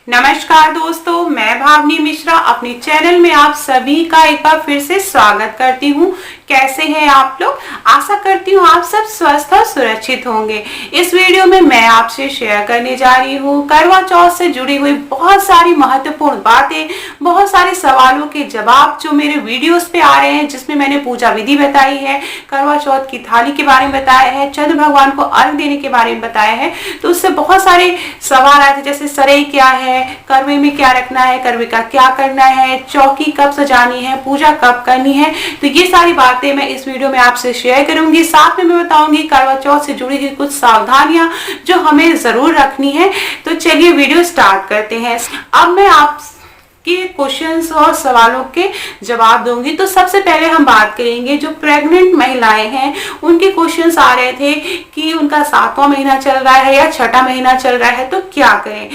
नमस्कार दोस्तों, मैं भावनी मिश्रा अपने चैनल में आप सभी का एक बार फिर से स्वागत करती हूँ। कैसे हैं आप लोग? आशा करती हूँ आप सब स्वस्थ और सुरक्षित होंगे। इस वीडियो में मैं आपसे शेयर करने जा रही हूँ करवा चौथ से जुड़ी हुई बहुत सारी महत्वपूर्ण बातें, बहुत सारे सवालों के जवाब जो मेरे वीडियोस पे आ रहे हैं, जिसमें मैंने पूजा विधि बताई है, करवा चौथ की थाली के बारे में बताया है, चंद्र भगवान को अर्घ देने के बारे में बताया है। तो उससे बहुत सारे सवाल आए थे, जैसे सरई क्या है, करवे में क्या रखना है, करवे का क्या करना है, चौकी कब सजानी है, पूजा कब करनी है। तो ये सारी बातें मैं इस वीडियो में आपसे शेयर करूंगी। साथ में मैं बताऊंगी करवा चौथ से जुड़ी हुई कुछ सावधानियां जो हमें जरूर रखनी है। तो चलिए वीडियो स्टार्ट करते हैं। अब मैं आपके क्वेश्चंस और सवालों के जवाब दूंगी। तो सबसे पहले हम बात करेंगे जो प्रेग्नेंट महिलाएं हैं, उनके क्वेश्चंस आ रहे थे कि उनका 7वां महीना चल रहा है या 6ठा महीना चल रहा है, तो क्या करें।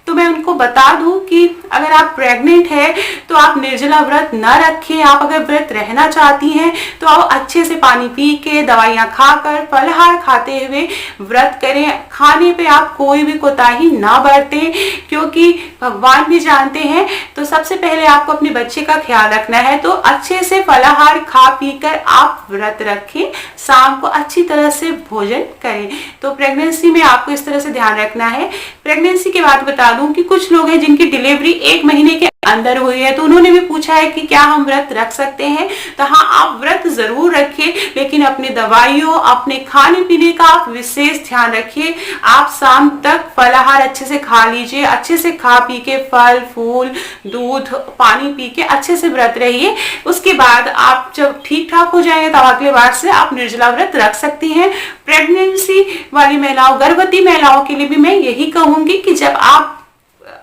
तो मैं उनको बता दूं कि अगर आप प्रेग्नेंट है तो आप निर्जला व्रत न रखें। आप अगर व्रत रहना चाहती हैं तो आप अच्छे से पानी पी के, दवाइयां खाकर, फलाहार खाते हुए व्रत करें। खाने पे आप कोई भी कोताही ना बरतें, क्योंकि भगवान भी जानते हैं। तो सबसे पहले आपको अपने बच्चे का ख्याल रखना है, तो अच्छे से फलाहार खा पी कर आप व्रत रखें। शाम को अच्छी तरह से भोजन करें। तो प्रेगनेंसी में आपको इस तरह से ध्यान रखना है। प्रेगनेंसी के बाद बता दूं कि कुछ लोग हैं जिनकी डिलीवरी 1 महीने के अंदर हुई है, तो उन्होंने भी पूछा है कि क्या हम व्रत रख सकते हैं। तो हाँ, आप व्रत जरूर रखिए, लेकिन अपने दवाइयों, अपने खाने पीने का आप विशेष ध्यान रखिए। आप शाम तक फलाहार अच्छे से खा लीजिए, अच्छे से खा पी के फल फूल, दूध, पानी पी के अच्छे से व्रत रहिए। उसके बाद आप जब ठीक ठाक हो जाएंगे तब अगले बार से आप निर्जला व्रत रख सकती हैं। प्रेगनेंसी वाली महिलाओं, गर्भवती महिलाओं के लिए भी मैं यही कहूंगी कि जब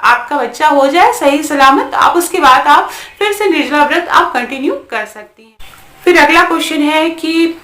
आपका बच्चा हो जाए सही सलामत, आप उसके बाद आप फिर से निर्जला व्रत आप कंटिन्यू कर सकती हैं। फिर अगला क्वेश्चन है कि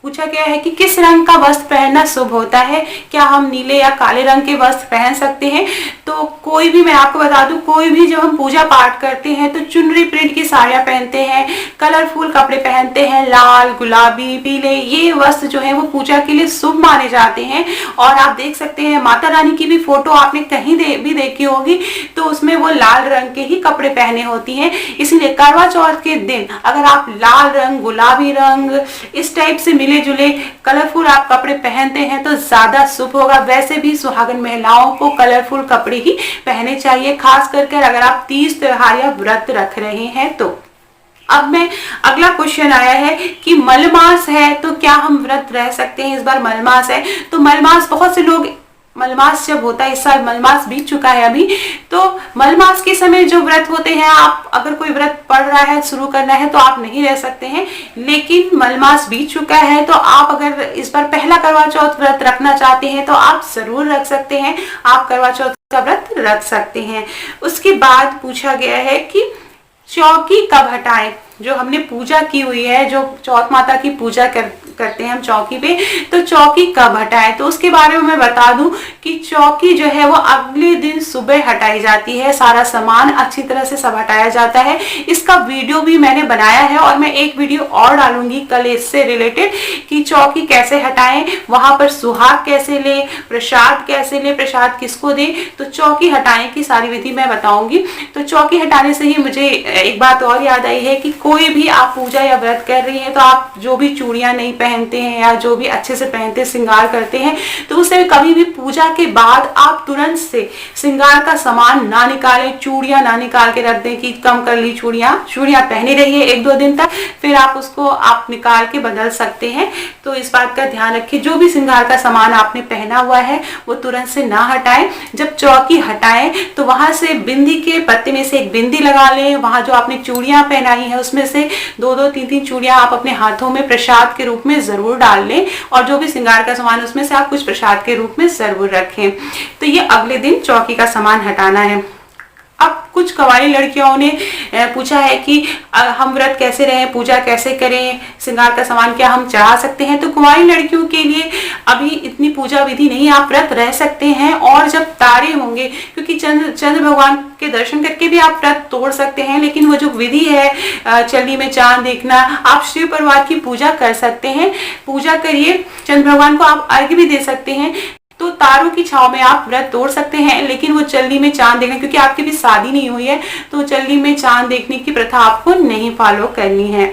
पूछा गया है कि किस रंग का वस्त्र पहनना शुभ होता है। क्या हम नीले या काले रंग के वस्त्र पहन सकते हैं। तो कोई भी, मैं आपको बता दूं, कोई भी जब हम पूजा पाठ करते हैं तो चुनरी प्रिंट की साड़ियां पहनते हैं, कलरफुल कपड़े पहनते हैं, लाल, गुलाबी, पीले, ये वस्त्र जो है वो पूजा के लिए शुभ माने जाते हैं। और आप देख सकते हैं माता रानी की भी फोटो आपने कहीं भी देखी होगी, तो उसमें वो लाल रंग के ही कपड़े पहने होती हैं। इसलिए करवा चौथ के दिन अगर आप लाल रंग, गुलाबी रंग, इस टाइप से मिले जुले कलरफुल आप कपड़े पहनते हैं तो ज्यादा शुभ होगा। वैसे भी सुहागन महिलाओं को कलरफुल कपड़े ही पहने चाहिए, खास करके अगर आप तीज त्योहार या व्रत रख रहे हैं तो। अब अगला क्वेश्चन आया है कि मलमास है तो क्या हम व्रत रह सकते हैं। इस बार मलमास है, तो मलमास, बहुत से लोग, मलमास जब होता है, इस साल मलमास बीत चुका है अभी, तो मलमास के समय जो व्रत होते हैं, आप अगर कोई व्रत पढ़ रहा है, शुरू करना है, तो आप नहीं रह सकते हैं। लेकिन मलमास बीत चुका है तो आप अगर इस बार पहला करवा चौथ व्रत रखना चाहते हैं तो आप जरूर रख सकते हैं। आप करवा चौथ का व्रत रख सकते हैं। उसके बाद पूछा गया है कि चौकी कब हटाएं। जो हमने पूजा की हुई है, जो चौथ माता की पूजा करते हैं हम चौकी पे, तो चौकी कब हटाएं। तो उसके बारे में मैं बता दूं कि चौकी जो है वो अगले दिन सुबह हटाई जाती है। सारा सामान अच्छी तरह से सब हटाया जाता है। इसका वीडियो भी मैंने बनाया है और मैं एक वीडियो और डालूंगी कल इससे रिलेटेड कि चौकी कैसे हटाएं, वहां पर सुहाग कैसे ले, प्रसाद कैसे ले, प्रसाद किसको दे। तो चौकी हटाने की सारी विधि मैं बताऊंगी। तो चौकी हटाने से ही मुझे एक बात और याद आई है कि कोई भी आप पूजा या व्रत कर रही हैं तो आप जो भी चूड़ियां नहीं पहनते हैं या जो भी अच्छे से पहनते, श्रृंगार करते हैं, तो उसे कभी भी पूजा के बाद आप तुरंत से श्रृंगार का सामान ना निकालें, चूड़ियां ना निकाल के रख दें कि कम कर ली चूड़ियां पहनी रहिए 1-2 दिन तक, फिर आप उसको आप निकाल के बदल सकते हैं। तो इस बात का ध्यान रखिए, जो भी श्रृंगार का सामान आपने पहना हुआ है वो तुरंत से ना हटाएं। जब चौकी हटाएं तो वहां से बिंदी के पत्ते में से एक बिंदी लगा लें। वहां जो आपने चूड़ियां पहनाई है उसमें से 2-2, 3-3 चूड़ियां आप अपने हाथों में प्रसाद के रूप में जरूर डाल लें। और जो भी श्रृंगार का सामान उसमें से आप कुछ प्रसाद के रूप में जरूर रखें। तो ये अगले दिन चौकी का सामान हटाना है। अब कुछ कुंवारी लड़कियों ने पूछा है कि हम व्रत कैसे रहें, पूजा कैसे करें, श्रृंगार का सामान क्या हम चढ़ा सकते हैं। तो कुंवारी लड़कियों के लिए अभी इतनी पूजा विधि नहीं, आप व्रत रह सकते हैं। और जब तारे होंगे, क्योंकि चंद्र भगवान के दर्शन करके भी आप व्रत तोड़ सकते हैं, लेकिन वो जो विधि है चंदी में चांद देखना, आप शिव परिवार की पूजा कर सकते हैं। पूजा करिए, चंद्र भगवान को आप अर्घ्य भी दे सकते हैं। तो तारों की छांव में आप व्रत तोड़ सकते हैं, लेकिन वो चल्ली में चांद देखना, क्योंकि आपकी भी शादी नहीं हुई है तो चल्ली में चांद देखने की प्रथा आपको नहीं फॉलो करनी है।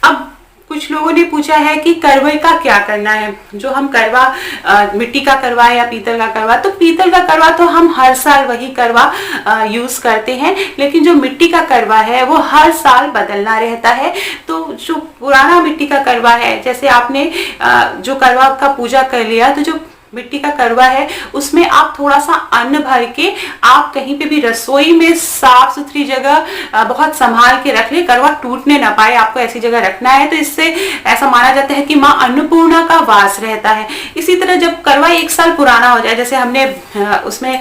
अब कुछ लोगों ने पूछा है कि करवे का क्या करना है। जो हम करवा मिट्टी का करवा या पीतल का करवा, तो पीतल का करवा तो हम हर साल वही करवा यूज करते हैं, लेकिन जो मिट्टी का करवा है वो हर साल बदलना रहता है। तो जो पुराना मिट्टी का करवा है, जैसे आपने जो करवा का पूजा कर लिया, तो जो मिट्टी का करवा है उसमें आप थोड़ा सा अन्न भर के आप कहीं पे भी रसोई में साफ सुथरी जगह बहुत संभाल के रख ले, करवा टूटने ना पाए, आपको ऐसी जगह रखना है। तो इससे ऐसा माना जाता है कि माँ अन्नपूर्णा का वास रहता है। इसी तरह जब करवा 1 साल पुराना हो जाए, जैसे हमने उसमें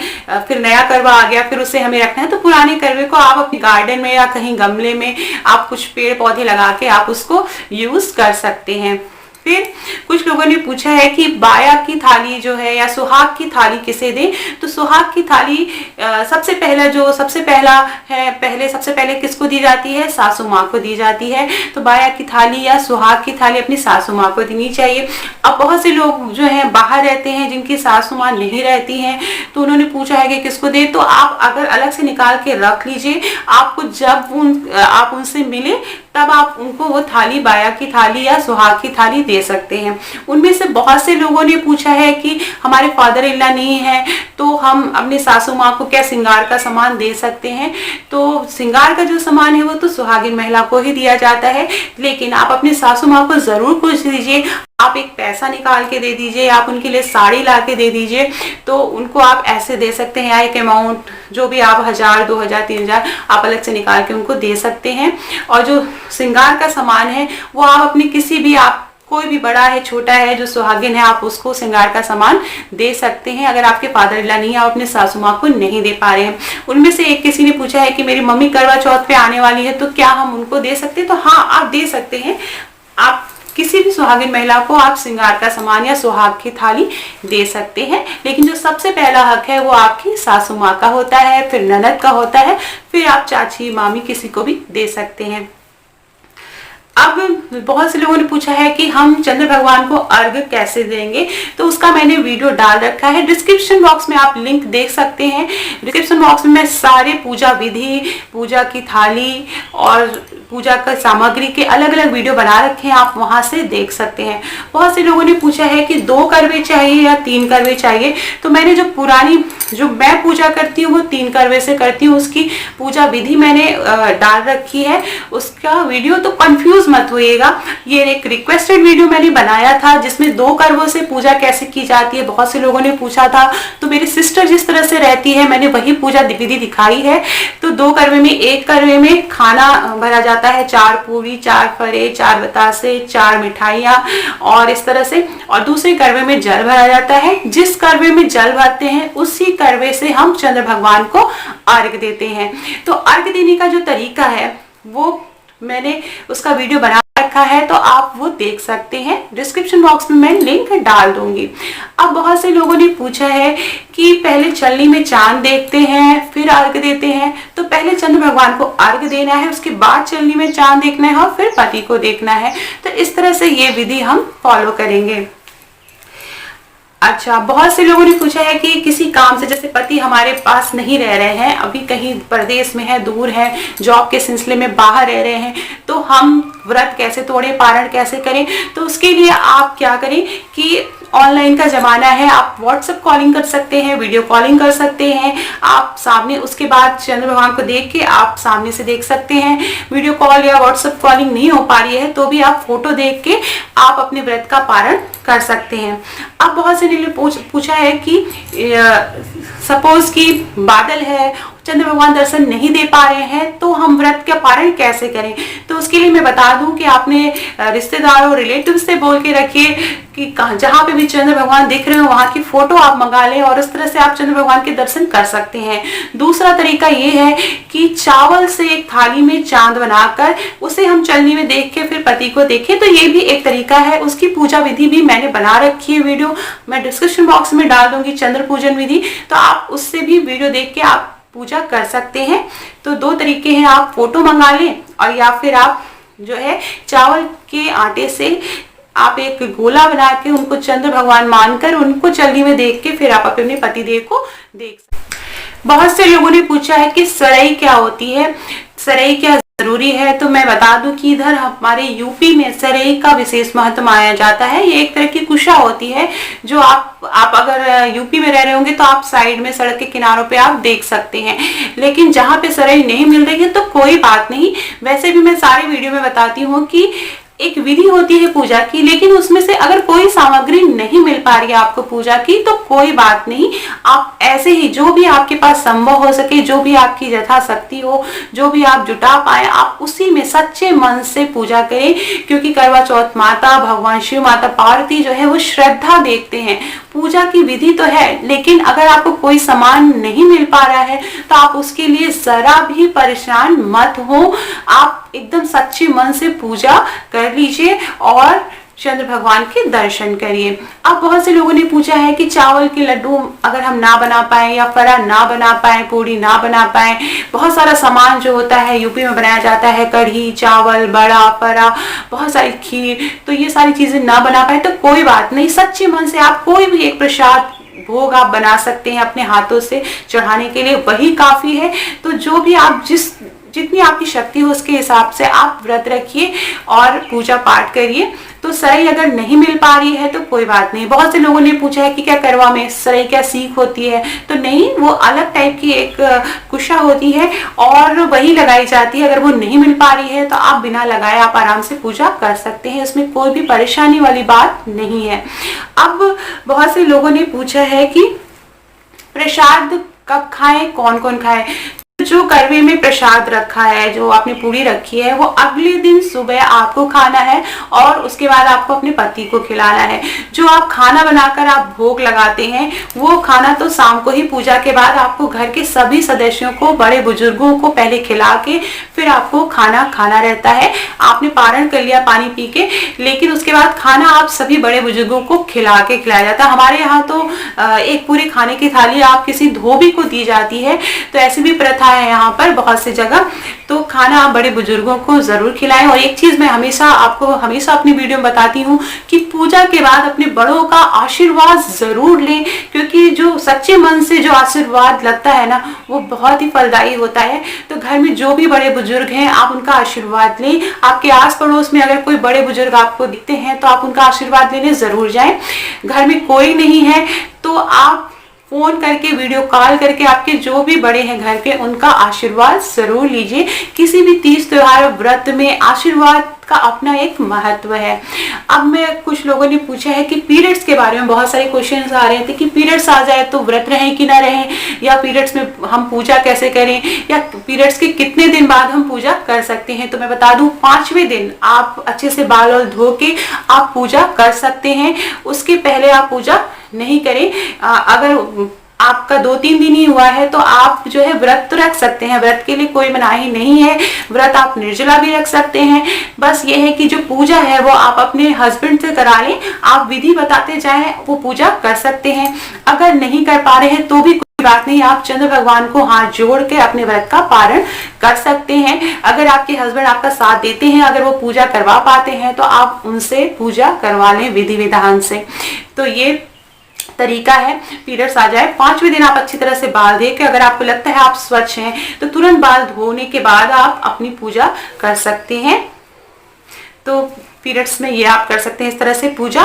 फिर नया करवा आ गया, फिर उसे हमें रखना है, तो पुराने करवे को आप अपने गार्डन में या कहीं गमले में आप कुछ पेड़ पौधे लगा के आप उसको यूज कर सकते हैं। फिर कुछ लोगों ने पूछा है कि बाया की थाली जो है या सुहाग की थाली किसे दें। तो सुहाग की थाली सबसे पहले किसको दी जाती है? सासू माँ को दी जाती है। तो बाया की थाली या सुहाग की थाली अपनी सासू माँ को देनी चाहिए। अब बहुत से लोग जो है बाहर रहते हैं जिनकी सासू माँ नहीं रहती हैं, तो उन्होंने पूछा है कि किसको दे। तो आप अगर अलग से निकाल के रख लीजिए, आपको जब आप उनसे मिले तब आप उनको वो थाली, बाया की थाली या सुहाग की थाली दे सकते हैं। उनमें से बहुत से लोगों ने पूछा है कि हमारे फादर इन लॉ नहीं है तो हम अपने सासू माँ को क्या श्रृंगार का सामान दे सकते हैं। तो श्रृंगार का जो सामान है वो तो सुहागिन महिला को ही दिया जाता है, लेकिन आप अपने सासू माँ को जरूर कुछ दीजिए। आप एक पैसा निकाल के दे दीजिए, आप उनके लिए साड़ी ला के दे दीजिए, तो उनको आप ऐसे दे सकते हैं, या एक अमाउंट जो भी आप 1000, 2000, 3000 आप अलग से निकाल के उनको दे सकते हैं। और जो श्रृंगार का सामान है वो आप अपने किसी भी, आप कोई भी बड़ा है छोटा है जो सुहागिन है, आप उसको श्रृंगार का सामान दे सकते हैं। अगर आपके फादर इन लॉ नहीं है, आप अपने सासू माँ को नहीं दे पा रहे हैं। उनमें से एक किसी ने पूछा है कि मेरी मम्मी करवा चौथ पे आने वाली है, तो क्या हम उनको दे सकते हैं? तो हाँ, आप दे सकते हैं। आप किसी भी सुहागिन महिला को आप श्रृंगार का सामान या सुहाग की थाली दे सकते हैं, लेकिन जो सबसे पहला हक है वो आपकी सासू माँ का होता है, फिर ननद का होता है, फिर आप चाची मामी किसी को भी दे सकते हैं। अब बहुत से लोगों ने पूछा है कि हम चंद्र भगवान को अर्घ कैसे देंगे, तो उसका मैंने वीडियो डाल रखा है। डिस्क्रिप्शन बॉक्स में आप लिंक देख सकते हैं। डिस्क्रिप्शन बॉक्स में मैं सारे पूजा विधि, पूजा की थाली और पूजा का सामग्री के अलग अलग वीडियो बना रखे हैं, आप वहां से देख सकते हैं। बहुत से लोगों ने पूछा है कि 2 करवे चाहिए या 3 करवे चाहिए। तो मैंने जो मैं पूजा करती हूँ वो 3 करवे से करती हूँ, उसकी पूजा विधि मैंने डाल रखी है। उसका वीडियो तो कंफ्यूज मत होइएगा, ये एक रिक्वेस्टेड वीडियो मैंने बनाया था जिसमें 2 करवों से पूजा कैसे की जाती है, बहुत से लोगों ने पूछा था। तो मेरी सिस्टर जिस तरह से रहती है मैंने वही पूजा विधि दिखाई है। तो 2 करवे में, 1 करवे में खाना भरा जाता है, 4 पूरी, 4 फरे, 4 बतासे, 4 मिठाइयाँ और इस तरह से। और दूसरे करवे में जल भरा जाता है। जिस करवे में जल भरते हैं उसी करवे से हम चंद्र भगवान को अर्घ देते हैं। तो अर्घ देने का जो तरीका है वो मैंने उसका वीडियो बना रखा है, तो आप वो देख सकते हैं। डिस्क्रिप्शन बॉक्स में मैं लिंक डाल दूंगी। अब बहुत से लोगों ने पूछा है कि पहले चलनी में चांद देखते हैं फिर अर्घ देते हैं। तो पहले चंद्र भगवान को अर्घ देना है, उसके बाद चलनी में चांद देखना है और फिर पति को देखना है। तो इस तरह से ये विधि हम फॉलो करेंगे। अच्छा, बहुत से लोगों ने पूछा है कि किसी काम से, जैसे पति हमारे पास नहीं रह रहे हैं, अभी कहीं प्रदेश में है, दूर है, जॉब के सिलसिले में बाहर रह रहे हैं, तो हम व्रत कैसे तोड़ें, पारण कैसे करें। तो उसके लिए आप क्या करें कि ऑनलाइन का जमाना है, आप व्हाट्सएप कॉलिंग कर सकते हैं, वीडियो कॉलिंग कर सकते हैं आप सामने। उसके बाद चंद्र भगवान को देख के आप सामने से देख सकते हैं। वीडियो कॉल या व्हाट्सएप कॉलिंग नहीं हो पा रही है तो भी आप फोटो देख के आप अपने व्रत का पारण कर सकते हैं। अब बहुत से ने पूछा है कि सपोज कि बादल है, चंद्र भगवान दर्शन नहीं दे पा रहे हैं, तो हम व्रत का पारण कैसे करें। तो उसके लिए मैं बता दूं कि आपने रिश्तेदारों, रिलेटिव से बोल के रखिए कि जहां पे भी चंद्र भगवान दिख रहे हो वहां की फोटो आप मंगा लें और उस तरह से आप चंद्र भगवान के दर्शन कर सकते हैं। दूसरा तरीका ये है कि चावल से एक थाली में चांद बनाकर उसे हम चलनी में देख के फिर पति को देखें, तो ये भी एक तरीका है। उसकी पूजा विधि भी मैंने बना रखी है, वीडियो मैं डिस्क्रिप्शन बॉक्स में डाल दूंगी, चंद्र पूजन विधि, तो आप उससे भी वीडियो देख के आप पूजा कर सकते हैं। तो 2 तरीके हैं, आप फोटो मंगा लें और या फिर आप जो है चावल के आटे से आप एक गोला बना के उनको चंद्र भगवान मानकर उनको चलनी में देख के फिर आप अपने पतिदेव को देख सकते हैं। बहुत से लोगों ने पूछा है कि सरई क्या होती है, सरई क्या जरूरी है। तो मैं बता दूं कि इधर हमारे यूपी में सरई का विशेष महत्व माना जाता है। ये एक तरह की कुशा होती है जो आप अगर यूपी में रह रहे होंगे तो आप साइड में सड़क के किनारों पे आप देख सकते हैं। लेकिन जहाँ पे सरई नहीं मिल रही है तो कोई बात नहीं, वैसे भी मैं सारी वीडियो में बताती हूँ कि एक विधि होती है पूजा की, लेकिन उसमें से अगर कोई सामग्री नहीं मिल पा रही है आपको पूजा की तो कोई बात नहीं, आप ऐसे ही जो भी आपके पास संभव हो सके, जो भी आपकी यथाशक्ति हो, जो भी आप जुटा पाए, आप उसी में सच्चे मन से पूजा करें। क्योंकि करवा चौथ माता भगवान शिव माता पार्वती जो है वो श्रद्धा देखते हैं। पूजा की विधि तो है, लेकिन अगर आपको कोई सामान नहीं मिल पा रहा है तो आप उसके लिए जरा भी परेशान मत हो। आप एकदम सच्चे मन से पूजा कर लीजिए और चंद्र भगवान के दर्शन करिए। अब बहुत से लोगों ने पूछा है कि चावल के लड्डू अगर हम ना बना पाए या फरा ना बना पाए, पूड़ी ना बना पाए, बहुत सारा सामान जो होता है यूपी में बनाया जाता है, कढ़ी, चावल, बड़ा, फरा, बहुत सारी खीर, तो ये सारी चीजें ना बना पाए तो कोई बात नहीं, सच्चे मन से आप कोई भी एक प्रसाद भोग आप बना सकते हैं अपने हाथों से चढ़ाने के लिए, वही काफी है। तो जो भी आप जितनी आपकी शक्ति हो उसके हिसाब से आप व्रत रखिए और पूजा पाठ करिए। तो सरई अगर नहीं मिल पा रही है तो कोई बात नहीं। बहुत से लोगों ने पूछा है कि क्या करवा में सरई क्या सीख होती है, तो नहीं, वो अलग टाइप की एक कुशा होती है और वही लगाई जाती है। अगर वो नहीं मिल पा रही है तो आप बिना लगाए आप आराम से पूजा कर सकते हैं, इसमें कोई भी परेशानी वाली बात नहीं है। अब बहुत से लोगों ने पूछा है कि प्रसाद कब खाएं, कौन कौन खाए। जो करवे में प्रसाद रखा है, जो आपने पूरी रखी है, वो अगले दिन सुबह आपको खाना है और उसके बाद आपको अपने पति को खिलाना है। जो आप खाना बनाकर आप भोग लगाते हैं वो खाना तो शाम को ही पूजा के बाद आपको घर के सभी सदस्यों को, बड़े बुजुर्गों को पहले खिला के फिर आपको खाना खाना रहता है। आपने पारण कर लिया पानी पी के, लेकिन उसके बाद खाना आप सभी बड़े बुजुर्गों को खिलाया जाता है। हमारे यहाँ तो एक पूरी खाने की थाली आप किसी धोबी को दी जाती है, तो ऐसी भी प्रथा है यहाँ पर बहुत सी जगह। तो खाना आप बड़े बुजुर्गों को जरूर खिलाएं। और एक चीज मैं हमेशा अपनी वीडियो में बताती हूँ कि पूजा के बाद अपने बड़ों का आशीर्वाद जरूर लें, क्योंकि जो सच्चे मन से जो आशीर्वाद लगता है ना वो बहुत ही फलदायी होता है। तो घर में जो भी बड़े बुजुर्ग हैं आप उनका आशीर्वाद लें। आपके आस पड़ोस में अगर कोई बड़े बुजुर्ग आपको दिखते हैं तो आप उनका आशीर्वाद लेने जरूर जाएं। घर में कोई नहीं है तो आप फोन करके, वीडियो कॉल करके आपके जो भी बड़े हैं घर के उनका आशीर्वाद जरूर लीजिए। किसी भी तीज त्योहार व्रत में आशीर्वाद का अपना एक महत्व है। अब मैं कुछ लोगों ने पूछा है कि पीरियड्स के बारे में बहुत सारे क्वेश्चंस आ रहे थे कि पीरियड्स आ जाए तो व्रत रहें कि ना रहें, या पीरियड्स में हम पूजा कैसे करें, या पीरियड्स के कितने दिन बाद हम पूजा कर सकते हैं। तो मैं बता दूं 5वें दिन आप अच्छे से बाल और धो के आप पूजा कर सकते हैं। उसके पहले आप पूजा नहीं करें। अगर आपका 2-3 दिन ही हुआ है तो आप जो है व्रत तो रख सकते हैं, व्रत के लिए कोई मनाही नहीं है। व्रत आप निर्जला भी रख सकते हैं। बस ये है कि जो पूजा है वो आप अपने हस्बैंड से करा लें, आप विधि बताते जाएं, वो पूजा कर सकते हैं। अगर नहीं कर पा रहे हैं तो भी कोई बात नहीं, आप चंद्र भगवान को हाथ जोड़ के अपने व्रत का पारण कर सकते हैं। अगर आपके हस्बैंड आपका साथ देते हैं, अगर वो पूजा करवा पाते हैं तो आप उनसे पूजा करवा लें विधि विधान से। तो ये तरीका है। पीरियड्स आ जाए 5वें दिन आप अच्छी तरह से बाल धो के, अगर आपको लगता है आप स्वच्छ हैं तो तुरंत बाल धोने के बाद आप अपनी पूजा कर सकते हैं। तो पीरियड्स में ये आप कर सकते हैं इस तरह से पूजा।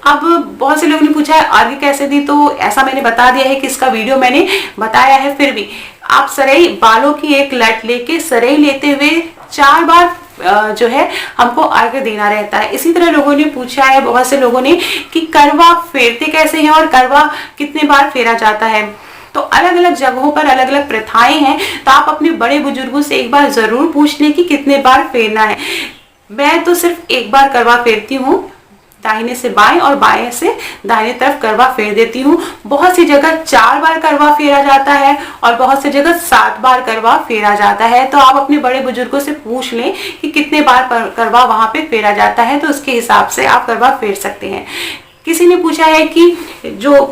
अब बहुत से लोगों ने पूछा है अर्घ्य कैसे दी, तो ऐसा मैंने बता दिया है कि इसका वीडियो मैंने बताया है। फिर भी आप सरई, बालों की एक लट लेके सरई लेते हुए 4 बार जो है हमको अर्घ्य देना रहता है। इसी तरह लोगों ने पूछा है, बहुत से लोगों ने, कि करवा फेरते कैसे हैं और करवा कितने बार फेरा जाता है। तो अलग अलग जगहों पर अलग अलग प्रथाएं हैं, तो आप अपने बड़े बुजुर्गों से एक बार जरूर पूछ लें कि कितने बार फेरना है। मैं तो सिर्फ एक बार करवा फेरती हूँ, दाहिने से बाएं और बाएं से दाहिने तरफ करवा फेर देती हूँ। बहुत सी जगह 4 बार करवा फेरा जाता है और बहुत सी जगह 7 बार करवा फेरा जाता है। तो आप अपने बड़े बुजुर्गों से पूछ लें कि कितने बार करवा वहां पे फेरा जाता है, तो उसके हिसाब से आप करवा फेर सकते हैं। किसी ने पूछा है कि जो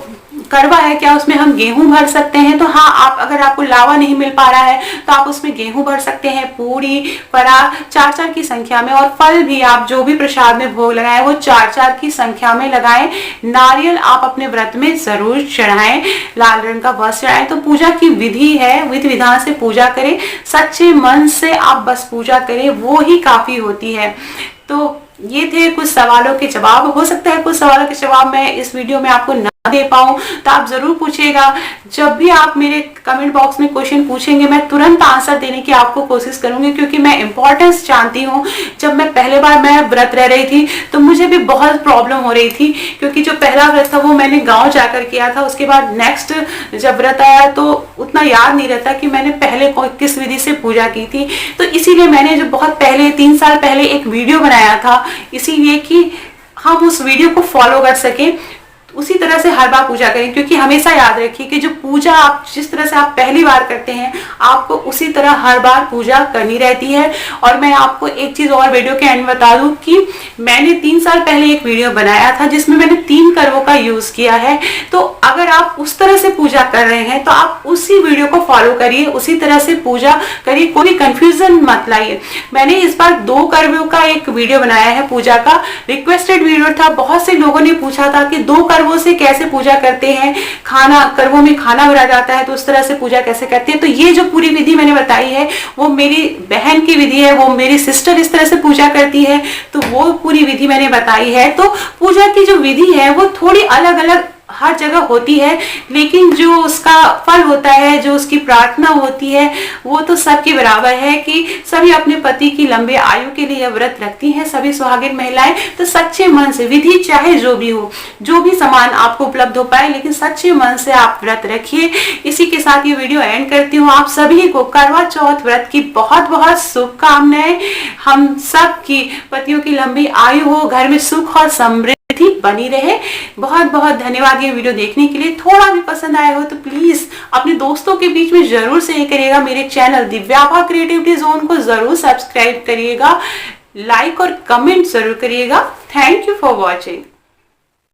करवा है, क्या उसमें हम गेहूं भर सकते हैं? तो हाँ, आप अगर आपको लावा नहीं मिल पा रहा है तो आप उसमें गेहूं भर सकते हैं, पूरी परात 4-4 की संख्या में, और फल भी आप जो भी प्रसाद में भोग लगाए वो 4-4 की संख्या में लगाएं। नारियल आप अपने व्रत में जरूर चढ़ाएं, लाल रंग का वस्त्र चढ़ाएं। तो पूजा की विधि है, विधि विधान से पूजा करें, सच्चे मन से आप बस पूजा करें, वो ही काफी होती है। तो ये थे कुछ सवालों के जवाब। हो सकता है कुछ सवालों के जवाब मैं इस वीडियो में आपको ना दे पाऊं, तो आप जरूर पूछिएगा। जब भी आप मेरे कमेंट बॉक्स में क्वेश्चन पूछेंगे मैं तुरंत आंसर देने की आपको कोशिश करूंगी, क्योंकि मैं इंपॉर्टेंस जानती हूँ। जब मैं पहले बार मैं व्रत रह रही थी तो मुझे भी बहुत प्रॉब्लम हो रही थी, क्योंकि जो पहला व्रत था वो मैंने गाँव जाकर किया था। उसके बाद नेक्स्ट जब व्रत आया तो उतना याद नहीं रहता कि मैंने पहले किस विधि से पूजा की थी। तो इसीलिए मैंने जो बहुत पहले 3 साल पहले एक वीडियो बनाया था, इसीलिए कि हम उस वीडियो को फॉलो कर सकें, उसी तरह से हर बार पूजा करें। क्योंकि हमेशा याद रखिए कि जो पूजा आप जिस तरह से आप पहली बार करते हैं, आपको उसी तरह हर बार पूजा करनी रहती है। और मैं आपको एक चीज और वीडियो के एंड बता दूं कि मैंने 3 साल पहले एक वीडियो बनाया था जिसमें मैंने 3 करवों का यूज किया है। तो अगर आप उस तरह से पूजा कर रहे हैं तो आप उसी वीडियो को फॉलो करिए, उसी तरह से पूजा करिए, कोई कंफ्यूजन मत लाइए। मैंने इस बार 2 करवों का एक वीडियो बनाया है पूजा का, रिक्वेस्टेड वीडियो था। बहुत से लोगों ने पूछा था कि 2 करवों से कैसे पूजा करते हैं, खाना करवों में खाना भरा जाता है तो उस तरह से पूजा कैसे करते हैं। तो ये जो पूरी विधि मैंने बताई है वो मेरी बहन की विधि है, वो मेरी सिस्टर इस तरह से पूजा करती है, तो वो पूरी विधि मैंने बताई है। तो पूजा की जो विधि है वो थोड़ी अलग अलग हर जगह होती है, लेकिन जो उसका फल होता है, जो उसकी प्रार्थना होती है, वो तो सबके बराबर है कि सभी अपने पति की लंबी आयु के लिए व्रत रखती हैं, सभी सुहागिन महिलाएं। तो सच्चे मन से, विधि चाहे जो भी हो, जो भी सामान आपको उपलब्ध हो पाए, लेकिन सच्चे मन से आप व्रत रखिए। इसी के साथ ये वीडियो एंड करती हूँ। आप सभी को करवा चौथ व्रत की बहुत बहुत शुभकामनाएं। हम सब की पतियों की लंबी आयु हो, घर में सुख और समृद्धि बनी रहे। बहुत बहुत धन्यवाद ये वीडियो देखने के लिए। थोड़ा भी पसंद आया हो तो प्लीज अपने दोस्तों के बीच में जरूर शेयर करिएगा। मेरे चैनल दिव्याभा क्रिएटिविटी जोन को जरूर सब्सक्राइब करिएगा, लाइक और कमेंट जरूर करिएगा। Thank you for watching.